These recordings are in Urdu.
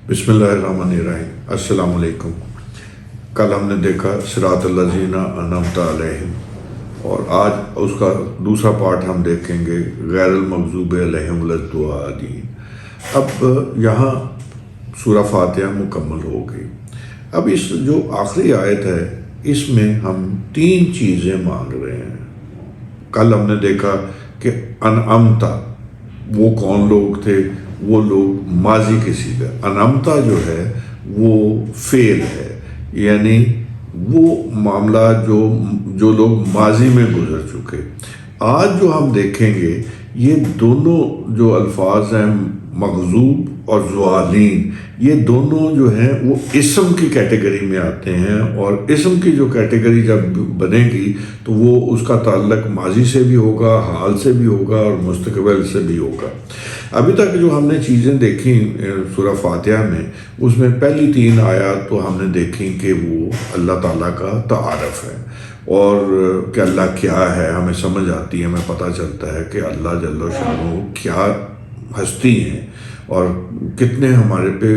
بسم اللہ الرحمن الرحیم۔ السلام علیکم۔ کل ہم نے دیکھا صراط الذین انعمت علیہم، اور آج اس کا دوسرا پارٹ ہم دیکھیں گے غیر المغضوب علیہم ولا الضالین۔ اب یہاں سورہ فاتحہ مکمل ہو گئی۔ اب اس جو آخری آیت ہے اس میں ہم 3 چیزیں مانگ رہے ہیں۔ کل ہم نے دیکھا کہ انعمتا وہ کون لوگ تھے؟ وہ لوگ ماضی کے صیغہ، انعمتا جو ہے وہ فعل ہے، یعنی وہ معاملہ جو لوگ ماضی میں گزر چکے۔ آج جو ہم دیکھیں گے یہ دونوں جو الفاظ ہیں مغضوب اور ضالین، یہ دونوں جو ہیں وہ اسم کی کیٹیگری میں آتے ہیں، اور اسم کی جو کیٹیگری جب بنے گی تو وہ اس کا تعلق ماضی سے بھی ہوگا، حال سے بھی ہوگا اور مستقبل سے بھی ہوگا۔ ابھی تک جو ہم نے چیزیں دیکھیں سورہ فاتحہ میں، اس میں پہلی 3 آیات تو ہم نے دیکھی کہ وہ اللہ تعالیٰ کا تعارف ہے، اور کہ اللہ کیا ہے ہمیں سمجھ آتی ہے، ہمیں پتہ چلتا ہے کہ اللہ جل شانہ کیا ہستی ہیں اور کتنے ہمارے پہ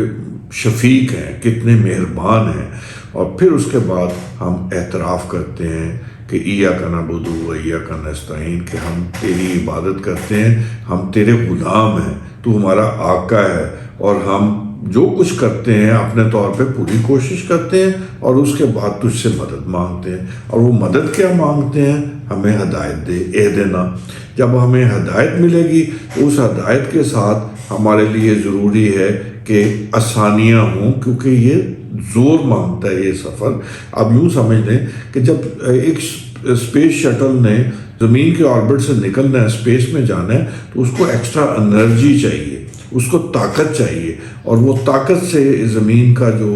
شفیق ہیں، کتنے مہربان ہیں۔ اور پھر اس کے بعد ہم اعتراف کرتے ہیں کہ ایاک نعبد و ایاک نستعین، کہ ہم تیری عبادت کرتے ہیں، ہم تیرے غلام ہیں، تو ہمارا آقا ہے، اور ہم جو کچھ کرتے ہیں اپنے طور پہ پوری کوشش کرتے ہیں، اور اس کے بعد تجھ سے مدد مانگتے ہیں۔ اور وہ مدد کیا مانگتے ہیں؟ ہمیں ہدایت دے، اہدنا۔ جب ہمیں ہدایت ملے گی تو اس ہدایت کے ساتھ ہمارے لیے ضروری ہے کہ آسانیاں ہوں، کیونکہ یہ زور مانگتا ہے یہ سفر۔ اب یوں سمجھ لیں کہ جب ایک اسپیس شٹل نے زمین کے آربٹ سے نکلنا ہے، اسپیس میں جانا ہے، تو اس کو ایکسٹرا انرجی چاہیے، اس کو طاقت چاہیے، اور وہ طاقت سے زمین کا جو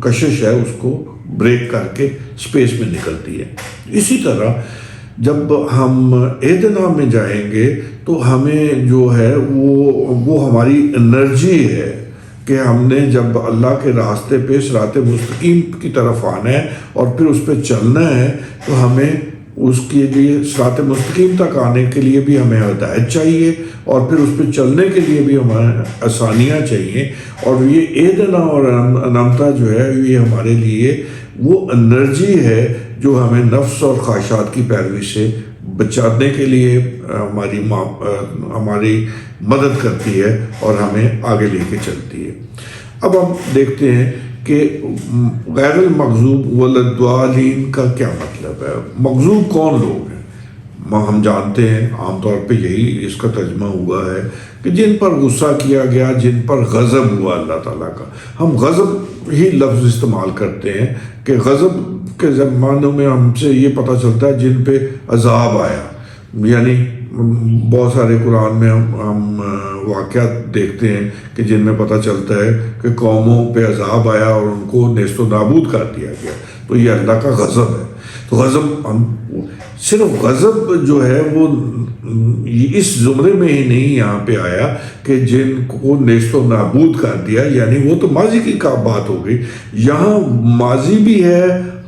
کشش ہے اس کو بریک کر کے اسپیس میں نکلتی ہے۔ اسی طرح جب ہم اہدنا میں جائیں گے تو ہمیں جو ہے وہ ہماری انرجی ہے کہ ہم نے جب اللہ کے راستے پہ صراط مستقیم کی طرف آنا ہے اور پھر اس پہ چلنا ہے، تو ہمیں اس کے لیے صراط مستقیم تک آنے کے لیے بھی ہمیں ہدایت چاہیے، اور پھر اس پہ چلنے کے لیے بھی ہمیں آسانیاں چاہیے۔ اور یہ اہدنا اور انعمتا جو ہے یہ ہمارے لیے وہ انرجی ہے جو ہمیں نفس اور خواہشات کی پیروی سے بچانے کے لیے ہماری مدد کرتی ہے اور ہمیں آگے لے کے چلتی ہے۔ اب ہم دیکھتے ہیں کہ غیر المغضوب ولا الضالین کا کیا مطلب ہے۔ مغضوب کون لوگ ہیں؟ ہم جانتے ہیں عام طور پہ یہی اس کا ترجمہ ہوا ہے کہ جن پر غصہ کیا گیا، جن پر غضب ہوا اللہ تعالیٰ کا۔ ہم غضب ہی لفظ استعمال کرتے ہیں کہ غضب کے زمانوں میں ہم سے یہ پتہ چلتا ہے جن پہ عذاب آیا، یعنی بہت سارے قرآن میں ہم واقعات دیکھتے ہیں کہ جن میں پتہ چلتا ہے کہ قوموں پہ عذاب آیا اور ان کو نیست و نابود کر دیا گیا، تو یہ اللہ کا غضب ہے۔ تو غضب صرف غضب جو ہے وہ اس زمرے میں ہی نہیں یہاں پہ آیا کہ جن کو نیست و نابود کر دیا، یعنی وہ تو ماضی کی بات ہو گئی۔ یہاں ماضی بھی ہے،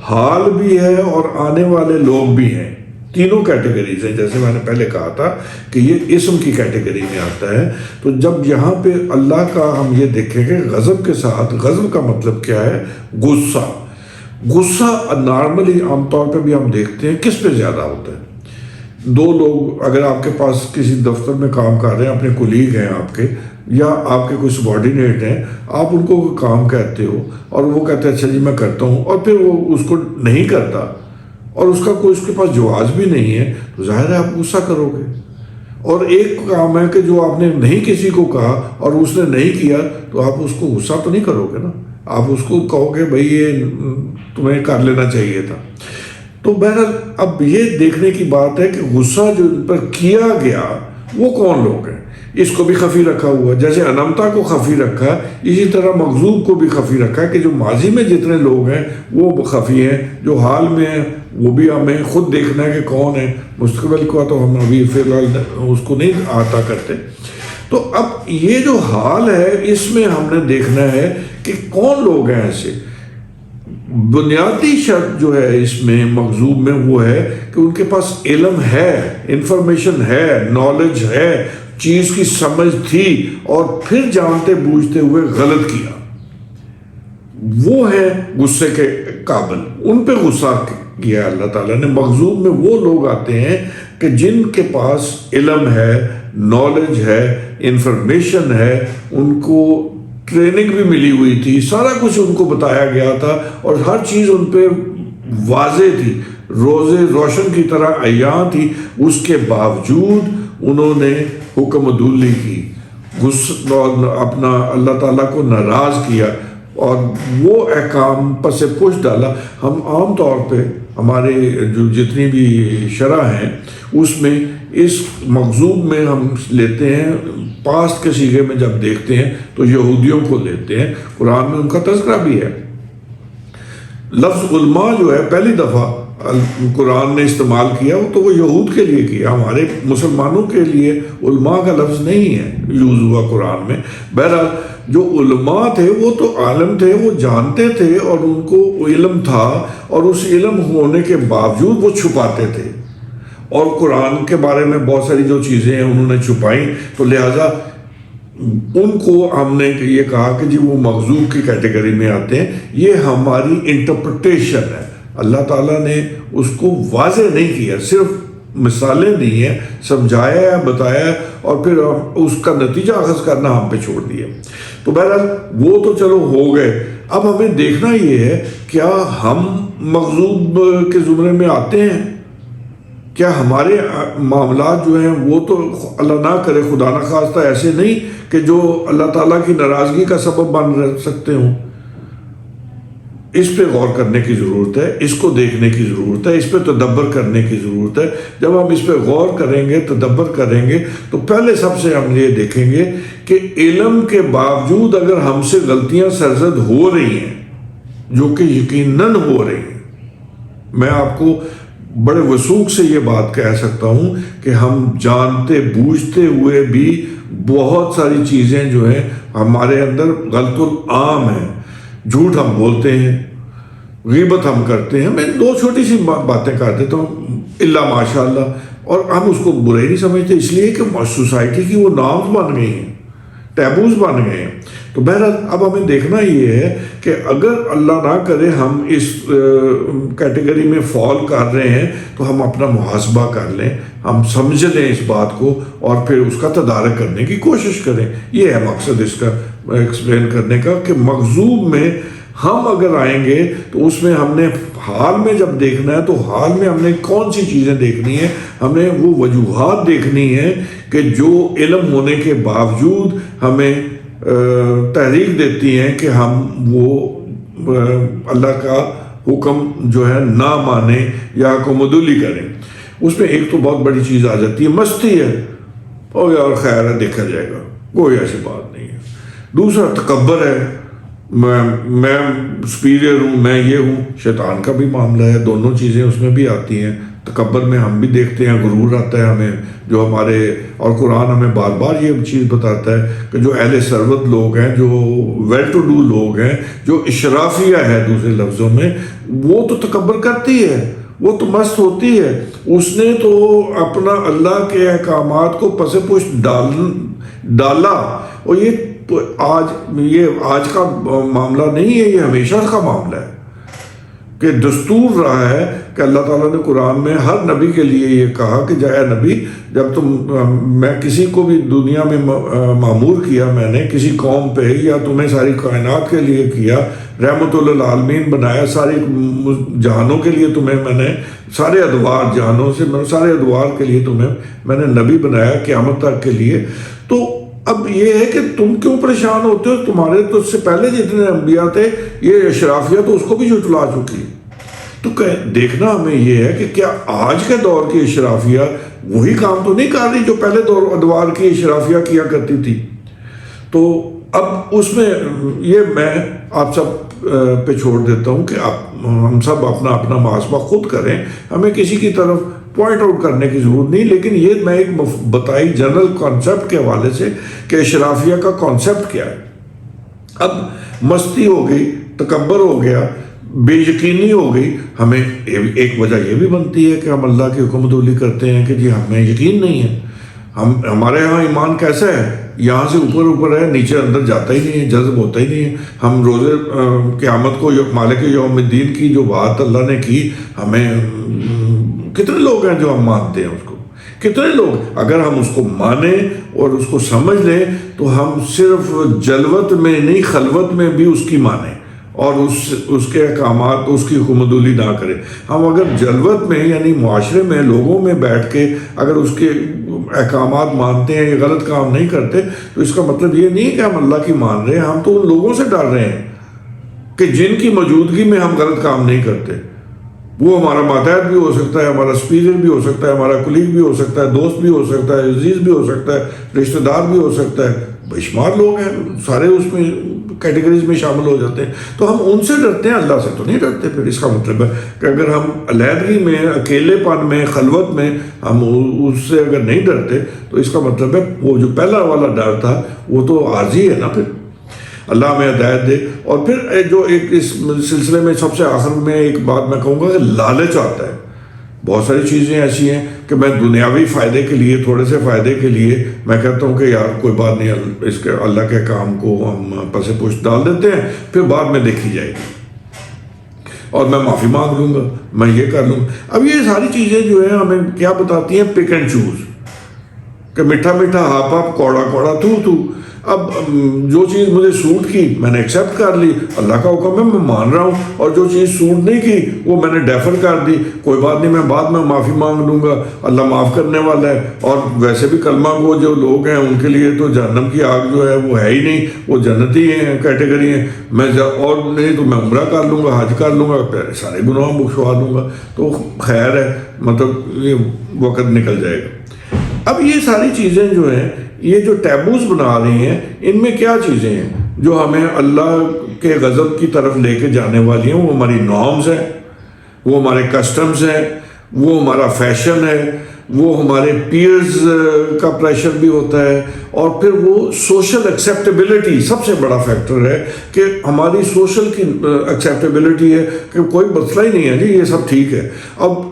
حال بھی ہے، اور آنے والے لوگ بھی ہیں۔ تینوں کیٹیگریز ہیں، جیسے میں نے پہلے کہا تھا کہ یہ اسم کی کیٹیگری میں آتا ہے۔ تو جب یہاں پہ اللہ کا ہم یہ دیکھیں گے غضب کے ساتھ، غضب کا مطلب کیا ہے؟ غصہ۔ غصہ نارملی عام طور پہ بھی ہم دیکھتے ہیں کس پہ زیادہ ہوتا ہے؟ 2 لوگ اگر آپ کے پاس کسی دفتر میں کام کر رہے ہیں، اپنے کولیگ ہیں آپ کے، یا آپ کے کوئی سبارڈینیٹ ہیں، آپ ان کو کام کہتے ہو اور وہ کہتے ہیں اچھا جی میں کرتا ہوں، اور پھر وہ اس کو نہیں کرتا اور اس کا کوئی اس کے پاس جواز بھی نہیں ہے، تو ظاہر ہے آپ غصہ کرو گے۔ اور ایک کام ہے کہ جو آپ نے نہیں کسی کو کہا اور اس نے نہیں کیا، تو آپ اس کو غصہ تو نہیں کرو گے نا، آپ اس کو کہو گے بھئی یہ تمہیں کر لینا چاہیے تھا۔ تو بہرحال اب یہ دیکھنے کی بات ہے کہ غصہ جو ان پر کیا گیا وہ کون لوگ ہیں۔ اس کو بھی خفی رکھا ہوا، جیسے انعمتا کو خفی رکھا، اسی طرح مغضوب کو بھی خفی رکھا ہے کہ جو ماضی میں جتنے لوگ ہیں وہ خفی ہیں، جو حال میں ہیں وہ بھی ہمیں خود دیکھنا ہے کہ کون ہے۔ مستقبل کا تو ہم ابھی فی الحال اس کو نہیں آتا کرتے۔ تو اب یہ جو حال ہے اس میں ہم نے دیکھنا ہے کہ کون لوگ ہیں ایسے۔ بنیادی شرط جو ہے اس میں مغضوب میں وہ ہے کہ ان کے پاس علم ہے، انفارمیشن ہے، نالج ہے، چیز کی سمجھ تھی اور پھر جانتے بوجھتے ہوئے غلط کیا، وہ ہے غصے کے قابل، ان پہ غصہ کیا اللہ تعالیٰ نے۔ مغضوب میں وہ لوگ آتے ہیں کہ جن کے پاس علم ہے، نالج ہے، انفارمیشن ہے، ان کو ٹریننگ بھی ملی ہوئی تھی، سارا کچھ ان کو بتایا گیا تھا اور ہر چیز ان پہ واضح تھی، روزے روشن کی طرح عیاں تھی، اس کے باوجود انہوں نے حکم عدولی کی، اپنا اللہ تعالیٰ کو ناراض کیا اور وہ احکام پس پش ڈالا۔ ہم عام طور پہ ہمارے جو جتنی بھی شرح ہیں اس میں اس مغضوب میں ہم لیتے ہیں، پاسٹ کے صیغے میں جب دیکھتے ہیں تو یہودیوں کو لیتے ہیں، قرآن میں ان کا تذکرہ بھی ہے۔ لفظ علماء جو ہے پہلی دفعہ قرآن نے استعمال کیا تو وہ یہود کے لیے کیا، ہمارے مسلمانوں کے لیے علماء کا لفظ نہیں ہے یوز ہوا قرآن میں۔ بہرحال جو علماء تھے وہ تو عالم تھے، وہ جانتے تھے اور ان کو علم تھا، اور اس علم ہونے کے باوجود وہ چھپاتے تھے، اور قرآن کے بارے میں بہت ساری جو چیزیں ہیں انہوں نے چھپائیں، تو لہٰذا ان کو ہم نے یہ کہا کہ جی وہ مغضوب کی کیٹیگری میں آتے ہیں۔ یہ ہماری انٹرپریٹیشن ہے، اللہ تعالیٰ نے اس کو واضح نہیں کیا، صرف مثالیں دی ہیں، سمجھایا ہے، بتایا ہے، اور پھر اس کا نتیجہ اخذ کرنا ہم پہ چھوڑ دیا۔ تو بہرحال وہ تو چلو ہو گئے، اب ہمیں دیکھنا یہ ہے کیا ہم مغضوب کے زمرے میں آتے ہیں؟ کیا ہمارے معاملات جو ہیں وہ تو اللہ نہ کرے خدا نہ خواستہ ایسے نہیں کہ جو اللہ تعالیٰ کی ناراضگی کا سبب بن سکتے ہوں؟ اس پہ غور کرنے کی ضرورت ہے، اس کو دیکھنے کی ضرورت ہے، اس پہ تدبر کرنے کی ضرورت ہے۔ جب ہم اس پہ غور کریں گے، تدبر کریں گے، تو پہلے سب سے ہم یہ دیکھیں گے کہ علم کے باوجود اگر ہم سے غلطیاں سرزد ہو رہی ہیں، جو کہ یقیناً ہو رہی ہیں، میں آپ کو بڑے وثوق سے یہ بات کہہ سکتا ہوں کہ ہم جانتے بوجھتے ہوئے بھی بہت ساری چیزیں جو ہیں ہمارے اندر غلط العام ہیں، جھوٹ ہم بولتے ہیں، غیبت ہم کرتے ہیں۔ میں دو چھوٹی سی باتیں کر دیتا ہوں، الا ماشاء اللہ، اور ہم اس کو برائی نہیں سمجھتے، اس لیے کہ سوسائٹی کی وہ نارمز بن گئی ہیں، ٹیبوز بن گئے ہیں۔ تو بہرحال اب ہمیں دیکھنا یہ ہے کہ اگر اللہ نہ کرے ہم اس کیٹیگری میں فال کر رہے ہیں تو ہم اپنا محاسبہ کر لیں، ہم سمجھ لیں اس بات کو اور پھر اس کا تدارک کرنے کی کوشش کریں۔ یہ ہے مقصد اس کا ایکسپلین کرنے کا کہ مغضوب میں ہم اگر آئیں گے تو اس میں ہم نے حال میں جب دیکھنا ہے تو حال میں ہم نے کون سی چیزیں دیکھنی ہیں، ہم نے وہ وجوہات دیکھنی ہیں کہ جو علم ہونے کے باوجود ہمیں تحریک دیتی ہیں کہ ہم وہ اللہ کا حکم جو ہے نہ مانیں یا حکم عدولی کریں۔ اس میں ایک تو بہت بڑی چیز آ جاتی ہے، مستی ہے، او یار خیر ہے دیکھا جائے گا، کوئی ایسی بات نہیں ہے۔ دوسرا تکبر ہے، میں سپیریئر ہوں، میں یہ ہوں، شیطان کا بھی معاملہ ہے، دونوں چیزیں اس میں بھی آتی ہیں۔ تکبر میں ہم بھی دیکھتے ہیں غرور آتا ہے ہمیں، جو ہمارے، اور قرآن ہمیں بار بار یہ چیز بتاتا ہے کہ جو اہل ثروت لوگ ہیں، جو ویل ٹو ڈو لوگ ہیں، جو اشرافیہ ہے دوسرے لفظوں میں، وہ تو تکبر کرتی ہے، وہ تو مست ہوتی ہے، اس نے تو اپنا اللہ کے احکامات کو پس پش ڈالا، اور یہ آج کا معاملہ نہیں ہے، یہ ہمیشہ کا معاملہ ہے کہ دستور رہا ہے کہ اللہ تعالیٰ نے قرآن میں ہر نبی کے لیے یہ کہا کہ اے نبی، جب میں کسی کو بھی دنیا میں معمور کیا، میں نے کسی قوم پہ یا تمہیں ساری کائنات کے لیے کیا، رحمت للعالمین بنایا، ساری جہانوں کے لیے تمہیں میں نے، سارے ادوار جہانوں سے سارے ادوار کے لیے تمہیں میں نے نبی بنایا قیامت تک کے لیے، تو اب یہ ہے کہ تم کیوں پریشان ہوتے ہو؟ تمہارے تو اس سے پہلے جتنے انبیاء تھے، یہ اشرافیہ تو اس کو بھی جھٹلا چکی۔ تو دیکھنا ہمیں یہ ہے کہ کیا آج کے دور کی اشرافیہ وہی کام تو نہیں کر رہی جو پہلے ادوار کی اشرافیہ کیا کرتی تھی؟ تو اب اس میں یہ میں آپ سب پہ چھوڑ دیتا ہوں کہ ہم سب اپنا اپنا محاسبہ خود کریں، ہمیں کسی کی طرف پوائنٹ آؤٹ کرنے کی ضرورت نہیں، لیکن یہ میں ایک بتائی جنرل کانسیپٹ کے حوالے سے کہ اشرافیہ کا کانسیپٹ کیا ہے۔ اب مستی ہو گئی، تکبر ہو گیا، بے یقینی ہو گئی، ہمیں ایک وجہ یہ بھی بنتی ہے کہ ہم اللہ کی حکم عدولی کرتے ہیں کہ جی ہمیں یقین نہیں ہے، ہمارے ہاں ایمان کیسا ہے؟ یہاں سے اوپر ہے، نیچے اندر جاتا ہی نہیں ہے، جذب ہوتا ہی نہیں ہے۔ ہم روزے قیامت کو مالک یوم الدین کی جو بات اللہ نے کی ہمیں، کتنے لوگ ہیں جو ہم مانتے ہیں اس کو؟ کتنے لوگ؟ اگر ہم اس کو مانیں اور اس کو سمجھ لیں تو ہم صرف جلوت میں نہیں، خلوت میں بھی اس کی مانیں اور اس کے احکامات، اس کی حکمت نہ کریں۔ ہم اگر جلوت میں یعنی معاشرے میں لوگوں میں بیٹھ کے اگر اس کے احکامات مانتے ہیں، یہ غلط کام نہیں کرتے، تو اس کا مطلب یہ نہیں کہ ہم اللہ کی مان رہے ہیں، ہم تو ان لوگوں سے ڈر رہے ہیں کہ جن کی موجودگی میں ہم غلط کام نہیں کرتے۔ وہ ہمارا ماتحت بھی ہو سکتا ہے، ہمارا سپیریئر بھی ہو سکتا ہے، ہمارا کلیگ بھی ہو سکتا ہے، دوست بھی ہو سکتا ہے، عزیز بھی ہو سکتا ہے، رشتہ دار بھی ہو سکتا ہے، بے شمار لوگ ہیں، سارے اس میں کیٹیگریز میں شامل ہو جاتے ہیں۔ تو ہم ان سے ڈرتے ہیں، اللہ سے تو نہیں ڈرتے۔ پھر اس کا مطلب ہے کہ اگر ہم علیحدگی میں، اکیلے پن میں، خلوت میں ہم اس سے اگر نہیں ڈرتے تو اس کا مطلب ہے وہ جو پہلا والا ڈر تھا وہ تو عارضی ہے نا۔ پھر اللہ ہمیں ہدایت دے۔ اور پھر جو ایک اس سلسلے میں سب سے آخر میں ایک بات میں کہوں گا کہ لالچ آتا ہے۔ بہت ساری چیزیں ایسی ہیں کہ میں دنیاوی فائدے کے لیے، تھوڑے سے فائدے کے لیے میں کہتا ہوں کہ یار کوئی بات نہیں، اس کے اللہ کے کام کو ہم پس پشت ڈال دیتے ہیں، پھر بعد میں دیکھی جائے گی اور میں معافی مانگ لوں گا، میں یہ کر لوں گا۔ اب یہ ساری چیزیں جو ہیں ہمیں کیا بتاتی ہیں؟ پک اینڈ چوز، کہ میٹھا میٹھا ہاپ ہاپ، کوڑا کوڑا تو۔ اب جو چیز مجھے سوٹ کی میں نے ایکسیپٹ کر لی، اللہ کا حکم ہے میں مان رہا ہوں، اور جو چیز سوٹ نہیں کی وہ میں نے ڈیفر کر دی، کوئی بات نہیں، میں بعد میں معافی مانگ لوں گا، اللہ معاف کرنے والا ہے۔ اور ویسے بھی کلمہ گو جو لوگ ہیں ان کے لیے تو جہنم کی آگ جو ہے وہ ہے ہی نہیں، وہ جنتی ہیں، کیٹیگری ہیں۔ میں اور نہیں تو میں عمرہ کر لوں گا، حج کر لوں گا، پھر سارے گناہ بخشوا دوں گا، تو خیر ہے، مطلب یہ وقت نکل جائے گا۔ اب یہ ساری چیزیں جو ہیں، یہ جو ٹیبوز بنا رہی ہیں، ان میں کیا چیزیں ہیں جو ہمیں اللہ کے غضب کی طرف لے کے جانے والی ہیں؟ وہ ہماری نارمز ہیں، وہ ہمارے کسٹمز ہیں، وہ ہمارا فیشن ہے، وہ ہمارے پیئرز کا پریشر بھی ہوتا ہے، اور پھر وہ سوشل ایکسیپٹیبلٹی سب سے بڑا فیکٹر ہے کہ ہماری سوشل کی ایکسیپٹیبلٹی ہے کہ کوئی مسئلہ ہی نہیں ہے جی، یہ سب ٹھیک ہے۔ اب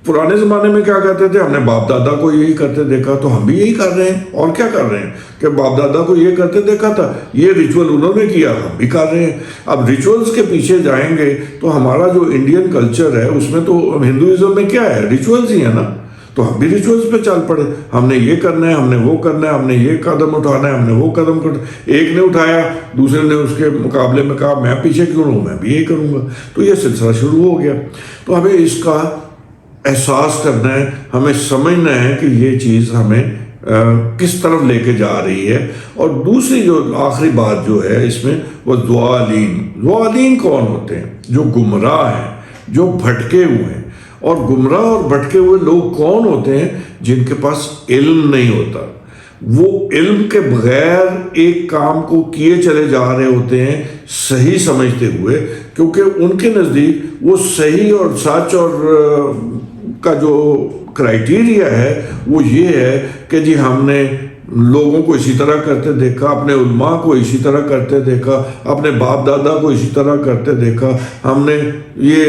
پرانے زمانے میں کیا کہتے تھے؟ ہم نے باپ دادا کو یہی کرتے دیکھا تو ہم بھی یہی کر رہے ہیں، اور کیا کر رہے ہیں کہ باپ دادا کو یہ کرتے دیکھا تھا، یہ ریچول انہوں نے کیا، ہم بھی کر رہے ہیں۔ اب ریچولز کے پیچھے جائیں گے تو ہمارا جو انڈین کلچر ہے اس میں تو ہندوازم میں کیا ہے؟ ریچولز ہی ہیں نا، تو ہم بھی ریچولز پہ چل پڑے، ہم نے یہ کرنا ہے، ہم نے وہ کرنا ہے، ہم نے یہ قدم اٹھانا ہے، ہم نے وہ قدم کرنا۔ ایک نے اٹھایا، دوسرے نے اس کے مقابلے میں کہا میں پیچھے کیوں رہوں، میں بھی یہی کروں گا، تو یہ سلسلہ شروع ہو گیا۔ تو ہمیں اس کا احساس کرنا ہے، ہمیں سمجھنا ہے کہ یہ چیز ہمیں کس طرف لے کے جا رہی ہے۔ اور دوسری جو آخری بات جو ہے اس میں، وہ ضالین کون ہوتے ہیں؟ جو گمراہ ہیں، جو بھٹکے ہوئے ہیں۔ اور گمراہ اور بھٹکے ہوئے لوگ کون ہوتے ہیں؟ جن کے پاس علم نہیں ہوتا، وہ علم کے بغیر ایک کام کو کیے چلے جا رہے ہوتے ہیں صحیح سمجھتے ہوئے، کیونکہ ان کے نزدیک وہ صحیح اور سچ اور کا جو کرائیٹیریا ہے وہ یہ ہے کہ جی ہم نے لوگوں کو اسی طرح کرتے دیکھا، اپنے علماء کو اسی طرح کرتے دیکھا، اپنے باپ دادا کو اسی طرح کرتے دیکھا، ہم نے یہ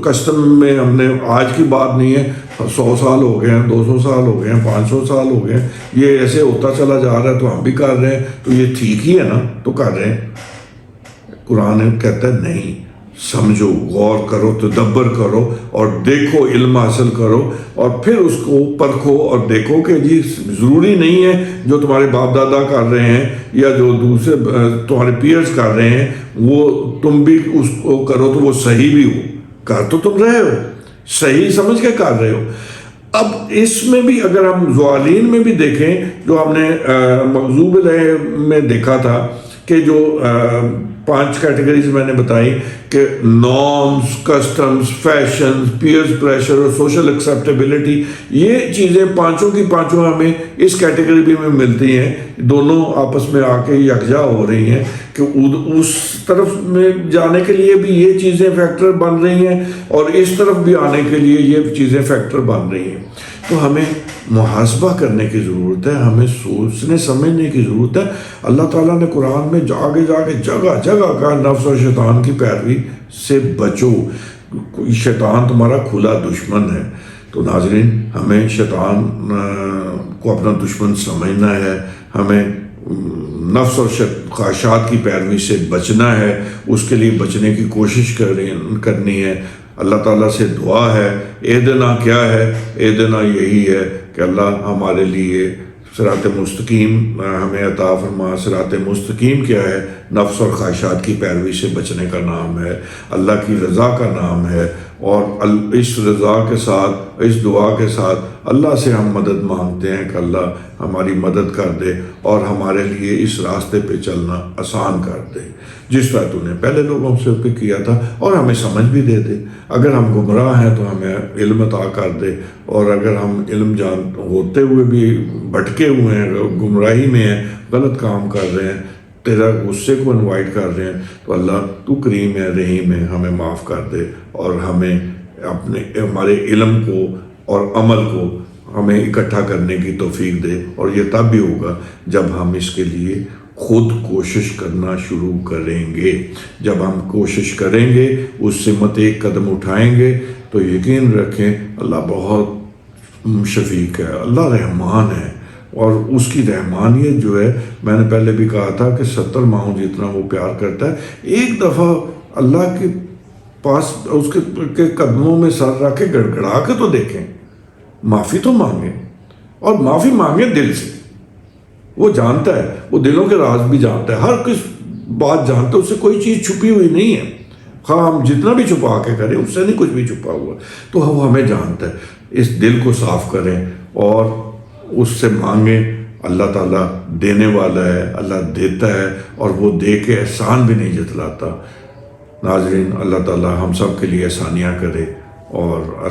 کسٹم میں، ہم نے آج کی بات نہیں ہے، 100 سال ہو گئے ہیں، 200 سال ہو گئے ہیں، 500 سال ہو گئے ہیں، یہ ایسے ہوتا چلا جا رہا ہے تو ہم بھی کر رہے ہیں، تو یہ ٹھیک ہی ہے نا، تو کر رہے ہیں۔ قرآن کہتا ہے نہیں، سمجھو، غور کرو، تدبر کرو اور دیکھو، علم حاصل کرو، اور پھر اس کو پرکھو اور دیکھو کہ جی ضروری نہیں ہے جو تمہارے باپ دادا کر رہے ہیں یا جو دوسرے تمہارے پیئرز کر رہے ہیں وہ تم بھی اس کو کرو تو وہ صحیح بھی ہو، کر تو تم رہے ہو، صحیح سمجھ کے کر رہے ہو۔ اب اس میں بھی اگر ہم ضالین میں بھی دیکھیں، جو ہم نے مغضوب علیہ میں دیکھا تھا کہ جو 5 کیٹیگریز میں نے بتائی کہ نارمز، کسٹمز، فیشنز، پیئرز پریشر اور سوشل ایکسیپٹیبلٹی، یہ چیزیں پانچوں کی پانچوں ہمیں اس کیٹیگری میں ملتی ہیں، دونوں آپس میں آ کے یکجا ہو رہی ہیں کہ اس طرف میں جانے کے لیے بھی یہ چیزیں فیکٹر بن رہی ہیں اور اس طرف بھی آنے کے لیے یہ چیزیں فیکٹر بن رہی ہیں۔ تو ہمیں محاسبہ کرنے کی ضرورت ہے، ہمیں سوچنے سمجھنے کی ضرورت ہے۔ اللہ تعالیٰ نے قرآن میں جگہ جگہ کا نفس اور شیطان کی پیروی سے بچو، شیطان تمہارا کھلا دشمن ہے، تو ناظرین ہمیں شیطان کو اپنا دشمن سمجھنا ہے، ہمیں نفس اور خواہشات کی پیروی سے بچنا ہے، اس کے لیے بچنے کی کوشش کرنی ہے۔ اللہ تعالیٰ سے دعا ہے، اہدنا کیا ہے؟ اہدنا یہی ہے کہ اللہ ہمارے لیے صراط مستقیم ہمیں عطا فرما۔ صراط مستقیم کیا ہے؟ نفس اور خواہشات کی پیروی سے بچنے کا نام ہے، اللہ کی رضا کا نام ہے، اور اس رضا کے ساتھ، اس دعا کے ساتھ اللہ سے ہم مدد مانگتے ہیں کہ اللہ ہماری مدد کر دے اور ہمارے لیے اس راستے پہ چلنا آسان کر دے، جس طرح تو نے پہلے لوگوں سے پہ کیا تھا، اور ہمیں سمجھ بھی دے دے۔ اگر ہم گمراہ ہیں تو ہمیں علم عطا کر دے، اور اگر ہم علم جان ہوتے ہوئے بھی بھٹکے ہوئے ہیں، گمراہی میں ہیں، غلط کام کر رہے ہیں، تیرا غصے کو انوائٹ کر رہے ہیں، تو اللہ تو کریم ہے، رحیم ہے، ہمیں معاف کر دے، اور ہمیں ہمارے علم کو اور عمل کو ہمیں اکٹھا کرنے کی توفیق دے۔ اور یہ تب بھی ہوگا جب ہم اس کے لیے خود کوشش کرنا شروع کریں گے۔ جب ہم کوشش کریں گے، اس سمت ایک قدم اٹھائیں گے، تو یقین رکھیں اللہ بہت شفیق ہے، اللہ رحمان ہے، اور اس کی رحمانیت جو ہے، میں نے پہلے بھی کہا تھا کہ 70 ماہوں جتنا وہ پیار کرتا ہے۔ ایک دفعہ اللہ کے پاس اس کے قدموں میں سر رکھ کے گڑگڑا کے تو دیکھیں، معافی تو مانگیں، اور معافی مانگیں دل سے۔ وہ جانتا ہے، وہ دلوں کے راز بھی جانتا ہے، ہر کس بات جانتا ہے، اس سے کوئی چیز چھپی ہوئی نہیں ہے، خواہ ہم جتنا بھی چھپا کے کریں اس سے نہیں کچھ بھی چھپا ہوا، تو وہ ہمیں جانتا ہے۔ اس دل کو صاف کریں اور اس سے مانگیں، اللہ تعالیٰ دینے والا ہے، اللہ دیتا ہے، اور وہ دے کے احسان بھی نہیں جتلاتا۔ ناظرین اللہ تعالیٰ ہم سب کے لیے آسانیاں کرے، اور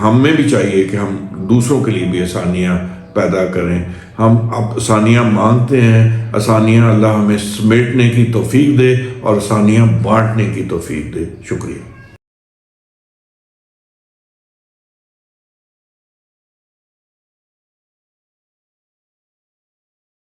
ہم میں بھی چاہیے کہ ہم دوسروں کے لیے بھی آسانیاں پیدا کریں۔ ہم اب آسانیاں مانگتے ہیں، آسانیاں اللہ ہمیں سمیٹنے کی توفیق دے اور آسانیاں بانٹنے کی توفیق دے۔ شکریہ۔